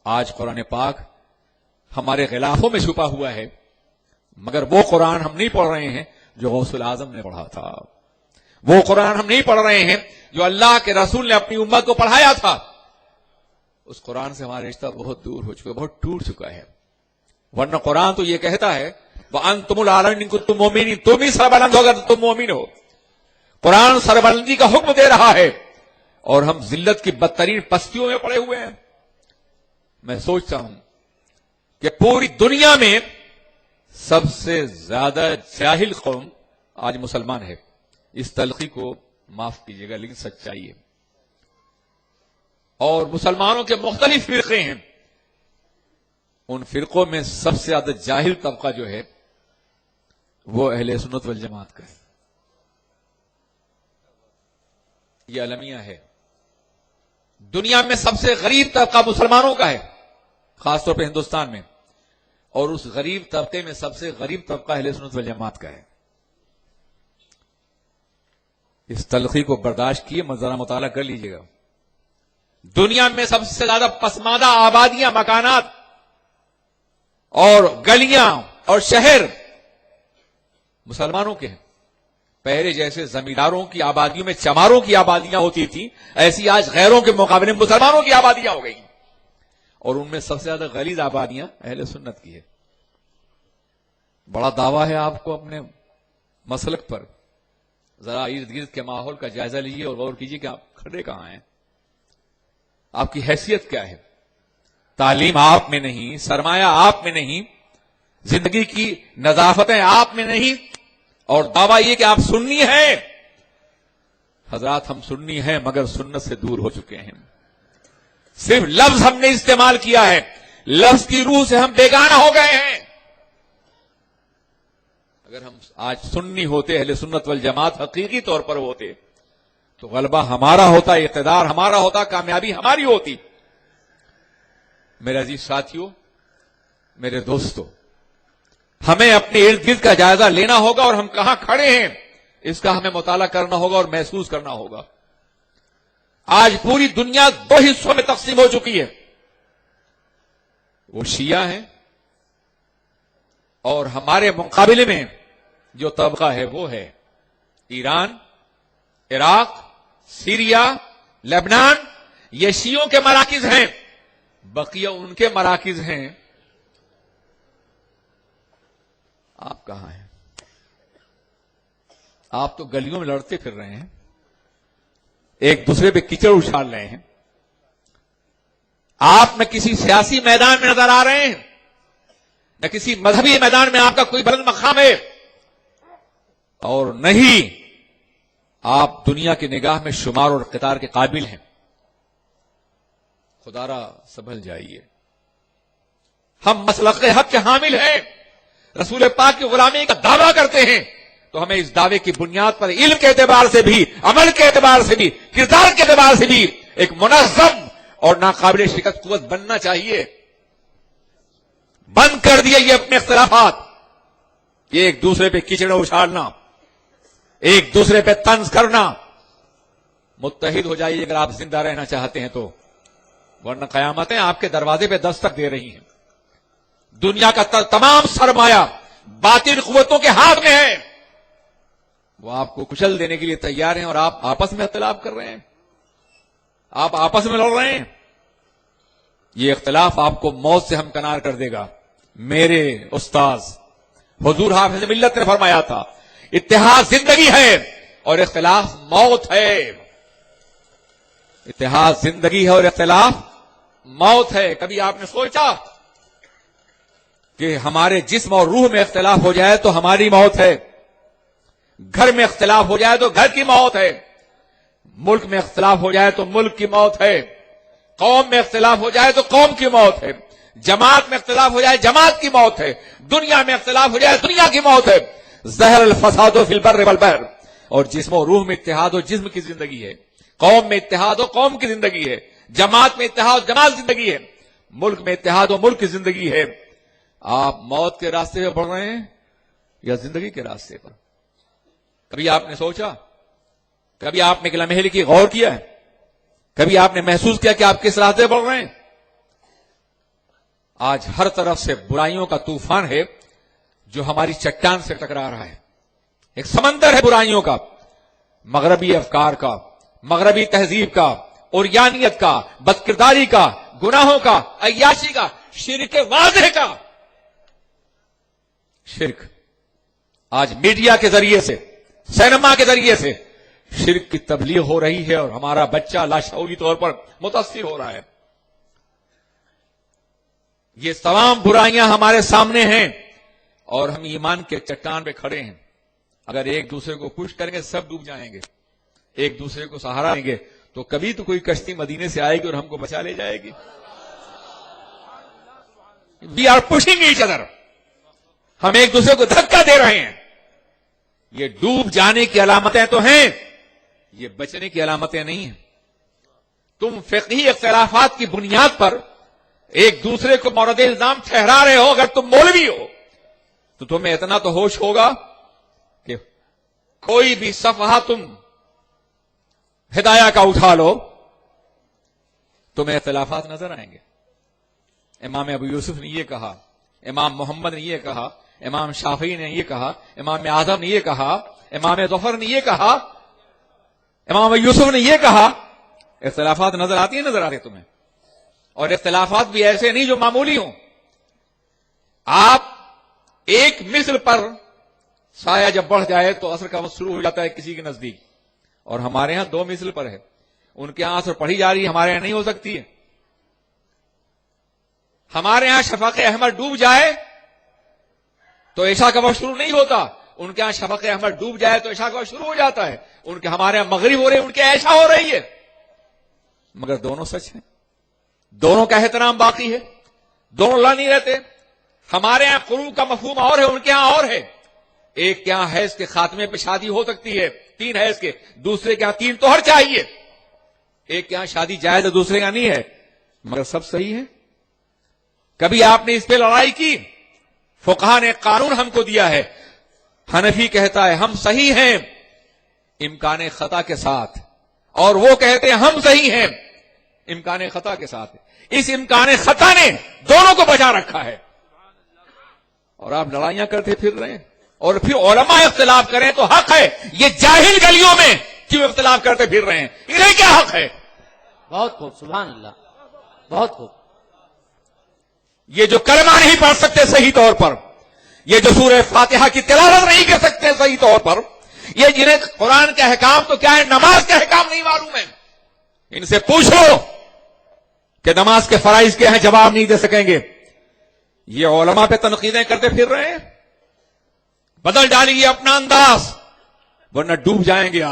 آج قرآن پاک ہمارے غلافوں میں چھپا ہوا ہے، مگر وہ قرآن ہم نہیں پڑھ رہے ہیں جو غوث العظم نے پڑھا تھا، وہ قرآن ہم نہیں پڑھ رہے ہیں جو اللہ کے رسول نے اپنی امت کو پڑھایا تھا۔ اس قرآن سے ہمارا رشتہ بہت دور ہو چکا ہے، بہت ٹوٹ چکا ہے، ورنہ قرآن تو یہ کہتا ہے وَأَنْتُمُ الْأَعْلَوْنَ إِن كُنتُم مُؤْمِنِينَ، تم ہی سربلند ہو اگر تم مومن ہو۔ قرآن سربلندی کا حکم دے رہا ہے اور ہم ذلت کی بدترین پستیوں میں پڑے ہوئے ہیں۔ میں سوچتا ہوں کہ پوری دنیا میں سب سے زیادہ جاہل قوم آج مسلمان ہے۔ اس تلخی کو معاف کیجیے گا لیکن سچائی ہے، اور مسلمانوں کے مختلف فرقے ہیں، ان فرقوں میں سب سے زیادہ جاہل طبقہ جو ہے وہ اہل سنت والجماعت کا ہے۔ یہ المیہ ہے۔ دنیا میں سب سے غریب طبقہ مسلمانوں کا ہے، خاص طور پہ ہندوستان میں، اور اس غریب طبقے میں سب سے غریب طبقہ اہل سنت والجماعت کا ہے۔ اس تلخی کو برداشت کیے، ذرا مطالعہ کر لیجیے گا۔ دنیا میں سب سے زیادہ پسماندہ آبادیاں، مکانات اور گلیاں اور شہر مسلمانوں کے ہیں۔ پہلے جیسے زمینداروں کی آبادیوں میں چماروں کی آبادیاں ہوتی تھیں، ایسی آج غیروں کے مقابلے میں مسلمانوں کی آبادیاں ہو گئی، اور ان میں سب سے زیادہ غلیظ آبادیاں اہل سنت کی ہے۔ بڑا دعویٰ ہے آپ کو اپنے مسلک پر، ذرا ارد گرد کے ماحول کا جائزہ لیجیے اور غور کیجیے کہ آپ کھڑے کہاں ہیں، آپ کی حیثیت کیا ہے۔ تعلیم آپ میں نہیں، سرمایہ آپ میں نہیں، زندگی کی نظافتیں آپ میں نہیں، اور دعویٰ یہ کہ آپ سنی ہیں۔ حضرات ہم سنی ہیں مگر سنت سے دور ہو چکے ہیں، صرف لفظ ہم نے استعمال کیا ہے، لفظ کی روح سے ہم بیگانہ ہو گئے ہیں۔ اگر ہم آج سنی ہوتے، اہل سنت والجماعت حقیقی طور پر ہوتے، تو غلبہ ہمارا ہوتا، اقتدار ہمارا ہوتا، کامیابی ہماری ہوتی۔ میرے عزیز ساتھیوں، میرے دوستوں، ہمیں اپنے ارد گرد کا جائزہ لینا ہوگا، اور ہم کہاں کھڑے ہیں اس کا ہمیں مطالعہ کرنا ہوگا اور محسوس کرنا ہوگا۔ آج پوری دنیا دو حصوں میں تقسیم ہو چکی ہے، وہ شیعہ ہیں، اور ہمارے مقابلے میں جو طبقہ ہے وہ ہے ایران، عراق، سیریا، لبنان۔ یہ شیعوں کے مراکز ہیں، بقیہ ان کے مراکز ہیں۔ آپ کہاں ہیں؟ آپ تو گلیوں میں لڑتے پھر رہے ہیں، ایک دوسرے پہ کیچڑ اچھال رہے ہیں، آپ نہ کسی سیاسی میدان میں نظر آ رہے ہیں، نہ کسی مذہبی میدان میں آپ کا کوئی بلند مقام ہے، اور نہیں آپ دنیا کی نگاہ میں شمار اور اقتدار کے قابل ہیں۔ خدا را سنبھل جائیے۔ ہم مسلک حق کے حامل ہیں، رسول پاک کی غلامی کا دعویٰ کرتے ہیں، تو ہمیں اس دعوے کی بنیاد پر علم کے اعتبار سے بھی، عمل کے اعتبار سے بھی، کردار کے اعتبار سے بھی ایک منظم اور ناقابل شکست قوت بننا چاہیے۔ بند کر دیے یہ اپنے اختلافات، یہ ایک دوسرے پہ کیچڑ اچھالنا، ایک دوسرے پہ طنز کرنا۔ متحد ہو جائیے اگر آپ زندہ رہنا چاہتے ہیں تو، ورنہ قیامتیں آپ کے دروازے پہ دستک دے رہی ہیں۔ دنیا کا تمام سرمایہ باطل قوتوں کے ہاتھ میں ہے، وہ آپ کو کچل دینے کے لیے تیار ہیں، اور آپ آپس میں اختلاف کر رہے ہیں، آپ آپس میں لڑ رہے ہیں۔ یہ اختلاف آپ کو موت سے ہمکنار کر دے گا۔ میرے استاذ حضور حافظ ملت نے فرمایا تھا، اتحاد زندگی ہے اور اختلاف موت ہے۔ اتحاد زندگی ہے اور اختلاف موت ہے۔ کبھی آپ نے سوچا کہ ہمارے جسم اور روح میں اختلاف ہو جائے تو ہماری موت ہے، گھر میں اختلاف ہو جائے تو گھر کی موت ہے، ملک میں اختلاف ہو جائے تو ملک کی موت ہے، قوم میں اختلاف ہو جائے تو قوم کی موت ہے، جماعت میں اختلاف ہو جائے جماعت کی موت ہے، دنیا میں اختلاف ہو جائے دنیا کی موت ہے۔ زہر الفساد فی البر والبحر، اور جسم و روح میں اتحاد و جسم کی زندگی ہے، قوم میں اتحاد و قوم کی زندگی ہے، جماعت میں اتحاد و جماعت زندگی ہے، ملک میں اتحاد و ملک کی زندگی ہے۔ آپ موت کے راستے پہ بڑھ رہے ہیں یا زندگی کے راستے پر؟ کبھی آپ نے سوچا؟ کبھی آپ نے ایک لمحے کی غور کیا ہے؟ کبھی آپ نے محسوس کیا کہ آپ کس راستے بڑھ رہے ہیں؟ آج ہر طرف سے برائیوں کا طوفان ہے جو ہماری چٹان سے ٹکرا رہا ہے. ایک سمندر ہے برائیوں کا، مغربی افکار کا، مغربی تہذیب کا، اوریانیت کا، بدکرداری کا، گناہوں کا، عیاشی کا، شرک واضح کا. شرک آج میڈیا کے ذریعے سے، سینما کے ذریعے سے شرک کی تبلیغ ہو رہی ہے اور ہمارا بچہ لاشعوری طور پر متاثر ہو رہا ہے. یہ تمام برائیاں ہمارے سامنے ہیں اور ہم ایمان کے چٹان پہ کھڑے ہیں. اگر ایک دوسرے کو پش کریں گے سب ڈوب جائیں گے. ایک دوسرے کو سہارا دیں گے تو کبھی تو کوئی کشتی مدینے سے آئے گی اور ہم کو بچا لے جائے گی. We are pushing each other. ہم ایک دوسرے کو دھکا دے رہے ہیں. یہ ڈوب جانے کی علامتیں تو ہیں، یہ بچنے کی علامتیں نہیں ہیں. تم فقہی اختلافات کی بنیاد پر ایک دوسرے کو مورد الزام ٹھہرا رہے ہو. اگر تم مولوی ہو تو تمہیں اتنا تو ہوش ہوگا کہ کوئی بھی صفحہ تم ہدایہ کا اٹھا لو تمہیں اختلافات نظر آئیں گے. امام ابو یوسف نے یہ کہا، امام محمد نے یہ کہا، امام شافعی نے یہ کہا، امام اعظم نے یہ کہا، امام ظفر نے یہ کہا، امام ابو یوسف نے یہ کہا. اختلافات نظر آتی ہیں، نظر آتے تمہیں. اور اختلافات بھی ایسے نہیں جو معمولی ہوں. آپ ایک مثل پر سایہ جب بڑھ جائے تو اثر کا وقت شروع ہو جاتا ہے کسی کے نزدیک، اور ہمارے ہاں دو مثل پر ہے. ان کے ہاں اثر پڑھی جا رہی ہے، ہمارے ہاں نہیں ہو سکتی ہے. ہمارے ہاں شفق احمر ڈوب جائے تو عشاء کا وقت شروع نہیں ہوتا. ان کے ہاں شفق احمر ڈوب جائے تو عشاء کا وقت شروع ہو جاتا ہے. ان کے ہمارے ہاں مغرب ہو رہے ہیں، ان کے عشاء ہو رہی ہے. مگر دونوں سچ ہیں، دونوں کا احترام باقی ہے، دونوں لا نہیں رہتے. ہمارے ہاں قروء کا مفہوم اور ہے، ان کے ہاں اور ہے. ایک کے ہاں حیض کے خاتمے پہ شادی ہو سکتی ہے 3 حیض کے، دوسرے کے ہاں 3 طہر چاہیے. ایک کے ہاں شادی جائز ہے، دوسرے کا نہیں ہے. مگر سب صحیح ہے. کبھی آپ نے اس پہ لڑائی کی؟ فقہا نے قانون ہم کو دیا ہے. حنفی کہتا ہے ہم صحیح ہیں امکان خطا کے ساتھ، اور وہ کہتے ہیں ہم صحیح ہیں امکان خطا کے ساتھ. اس امکان خطا نے دونوں کو بچا رکھا ہے. اور آپ لڑائیاں کرتے پھر رہے ہیں. اور پھر علماء اختلاف کریں تو حق ہے. یہ جاہل گلیوں میں کیوں اختلاف کرتے پھر رہے ہیں؟ انہیں کیا حق ہے؟ بہت خوب، سبحان اللہ، بہت خوب. یہ جو کلمہ نہیں پڑھ سکتے صحیح طور پر، یہ جو سورہ فاتحہ کی تلاوت نہیں کر سکتے صحیح طور پر، یہ جنہیں قرآن کے احکام تو کیا ہے، نماز کے احکام نہیں معلوم ہے، ان سے پوچھ لو کہ نماز کے فرائض کیا ہیں، جواب نہیں دے سکیں گے. یہ علماء پہ تنقیدیں کرتے پھر رہے ہیں. بدل ڈالیے اپنا انداز ورنہ ڈوب جائیں گے آپ.